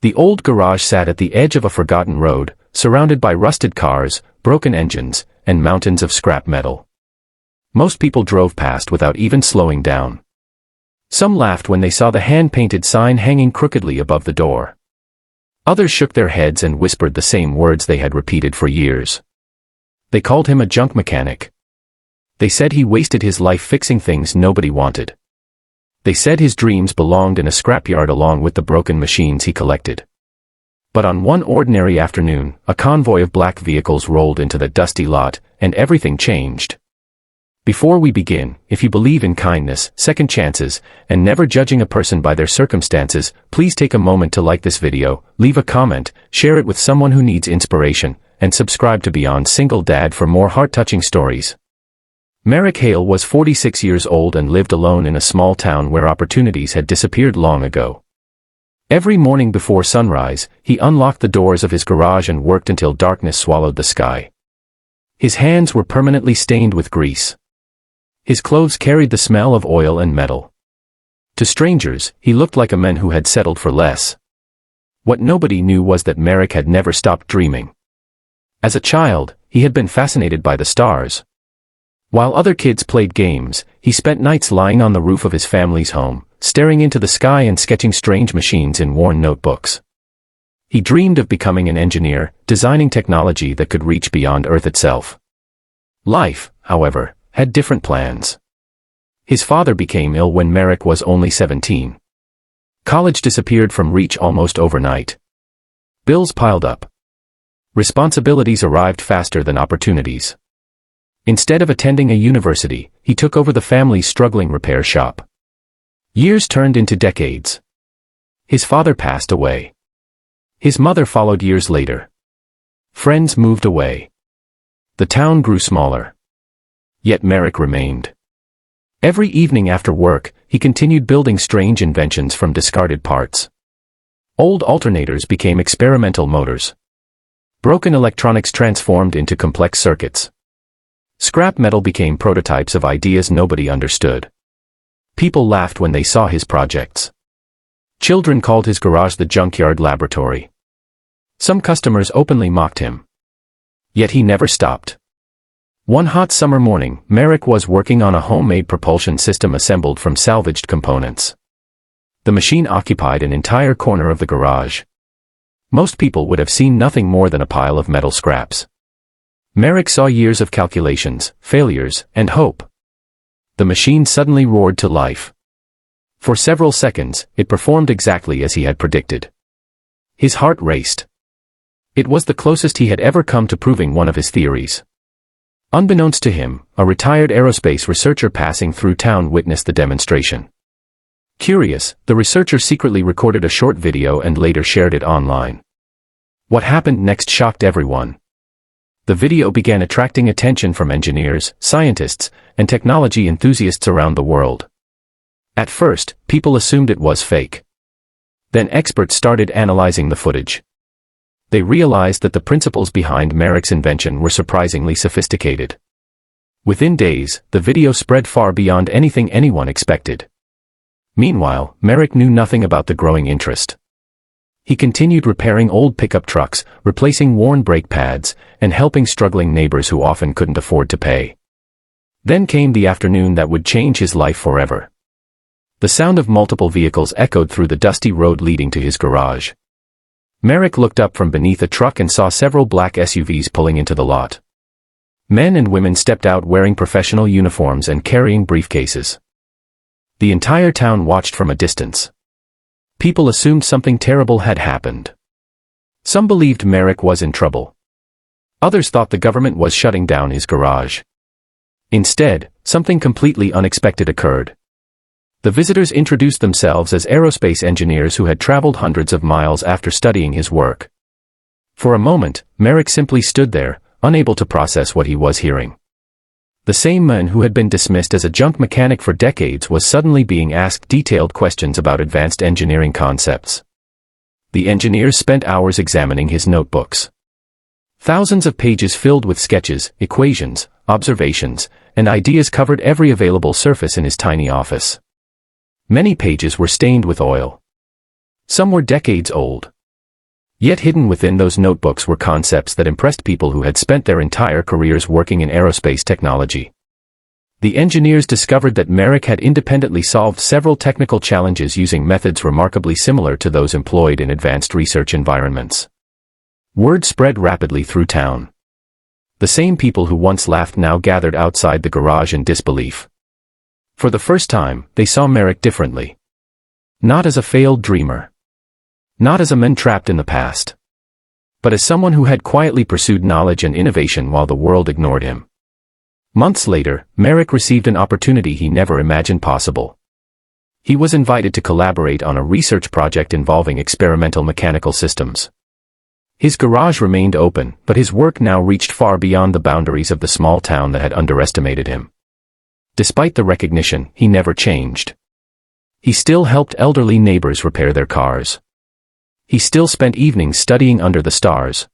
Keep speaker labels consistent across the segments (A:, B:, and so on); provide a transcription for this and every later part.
A: The old garage sat at the edge of a forgotten road, surrounded by rusted cars, broken engines, and mountains of scrap metal. Most people drove past without even slowing down. Some laughed when they saw the hand-painted sign hanging crookedly above the door. Others shook their heads and whispered the same words they had repeated for years. They called him a junk mechanic. They said he wasted his life fixing things nobody wanted. They said his dreams belonged in a scrapyard along with the broken machines he collected. But on one ordinary afternoon, a convoy of black vehicles rolled into the dusty lot, and everything changed. Before we begin, if you believe in kindness, second chances, and never judging a person by their circumstances, please take a moment to like this video, leave a comment, share it with someone who needs inspiration, and subscribe to Beyond Single Dad for more heart-touching stories. Merrick Hale was 46 years old and lived alone in a small town where opportunities had disappeared long ago. Every morning before sunrise, he unlocked the doors of his garage and worked until darkness swallowed the sky. His hands were permanently stained with grease. His clothes carried the smell of oil and metal. To strangers, he looked like a man who had settled for less. What nobody knew was that Merrick had never stopped dreaming. As a child, he had been fascinated by the stars. While other kids played games, he spent nights lying on the roof of his family's home, staring into the sky and sketching strange machines in worn notebooks. He dreamed of becoming an engineer, designing technology that could reach beyond Earth itself. Life, however, had different plans. His father became ill when Merrick was only 17. College disappeared from reach almost overnight. Bills piled up. Responsibilities arrived faster than opportunities. Instead of attending a university, he took over the family's struggling repair shop. Years turned into decades. His father passed away. His mother followed years later. Friends moved away. The town grew smaller. Yet Merrick remained. Every evening after work, he continued building strange inventions from discarded parts. Old alternators became experimental motors. Broken electronics transformed into complex circuits. Scrap metal became prototypes of ideas nobody understood. People laughed when they saw his projects. Children called his garage the junkyard laboratory. Some customers openly mocked him. Yet he never stopped. One hot summer morning, Merrick was working on a homemade propulsion system assembled from salvaged components. The machine occupied an entire corner of the garage. Most people would have seen nothing more than a pile of metal scraps. Merrick saw years of calculations, failures, and hope. The machine suddenly roared to life. For several seconds, it performed exactly as he had predicted. His heart raced. It was the closest he had ever come to proving one of his theories. Unbeknownst to him, a retired aerospace researcher passing through town witnessed the demonstration. Curious, the researcher secretly recorded a short video and later shared it online. What happened next shocked everyone. The video began attracting attention from engineers, scientists, and technology enthusiasts around the world. At first, people assumed it was fake. Then experts started analyzing the footage. They realized that the principles behind Merrick's invention were surprisingly sophisticated. Within days, the video spread far beyond anything anyone expected. Meanwhile, Merrick knew nothing about the growing interest. He continued repairing old pickup trucks, replacing worn brake pads, and helping struggling neighbors who often couldn't afford to pay. Then came the afternoon that would change his life forever. The sound of multiple vehicles echoed through the dusty road leading to his garage. Merrick looked up from beneath a truck and saw several black SUVs pulling into the lot. Men and women stepped out wearing professional uniforms and carrying briefcases. The entire town watched from a distance. People assumed something terrible had happened. Some believed Merrick was in trouble. Others thought the government was shutting down his garage. Instead, something completely unexpected occurred. The visitors introduced themselves as aerospace engineers who had traveled hundreds of miles after studying his work. For a moment, Merrick simply stood there, unable to process what he was hearing. The same man who had been dismissed as a junk mechanic for decades was suddenly being asked detailed questions about advanced engineering concepts. The engineers spent hours examining his notebooks. Thousands of pages filled with sketches, equations, observations, and ideas covered every available surface in his tiny office. Many pages were stained with oil. Some were decades old. Yet hidden within those notebooks were concepts that impressed people who had spent their entire careers working in aerospace technology. The engineers discovered that Merrick had independently solved several technical challenges using methods remarkably similar to those employed in advanced research environments. Word spread rapidly through town. The same people who once laughed now gathered outside the garage in disbelief. For the first time, they saw Merrick differently. Not as a failed dreamer. Not as a man trapped in the past. But as someone who had quietly pursued knowledge and innovation while the world ignored him. Months later, Merrick received an opportunity he never imagined possible. He was invited to collaborate on a research project involving experimental mechanical systems. His garage remained open, but his work now reached far beyond the boundaries of the small town that had underestimated him. Despite the recognition, he never changed. He still helped elderly neighbors repair their cars. He still spent evenings studying under the stars.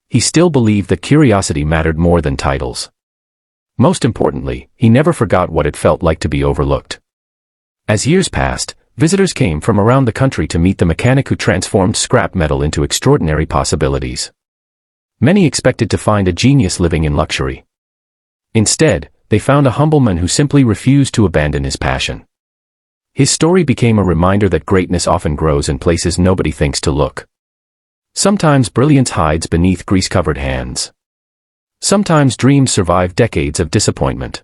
A: He still believed that curiosity mattered more than titles. Most importantly, he never forgot what it felt like to be overlooked. As years passed, visitors came from around the country to meet the mechanic who transformed scrap metal into extraordinary possibilities. Many expected to find a genius living in luxury. Instead, they found a humble man who simply refused to abandon his passion. His story became a reminder that greatness often grows in places nobody thinks to look. Sometimes brilliance hides beneath grease-covered hands. Sometimes dreams survive decades of disappointment.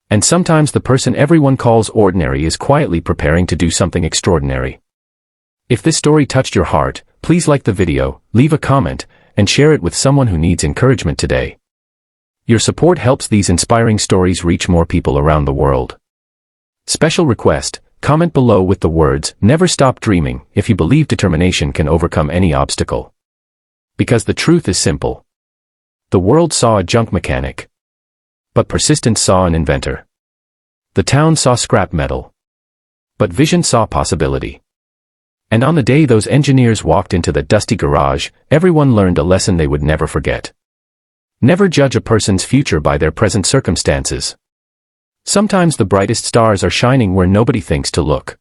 A: And sometimes the person everyone calls ordinary is quietly preparing to do something extraordinary. If this story touched your heart, please like the video, leave a comment, and share it with someone who needs encouragement today. Your support helps these inspiring stories reach more people around the world. Special request, comment below with the words, "Never stop dreaming," if you believe determination can overcome any obstacle. Because the truth is simple. The world saw a junk mechanic. But persistence saw an inventor. The town saw scrap metal. But vision saw possibility. And on the day those engineers walked into the dusty garage, everyone learned a lesson they would never forget. Never judge a person's future by their present circumstances. Sometimes the brightest stars are shining where nobody thinks to look.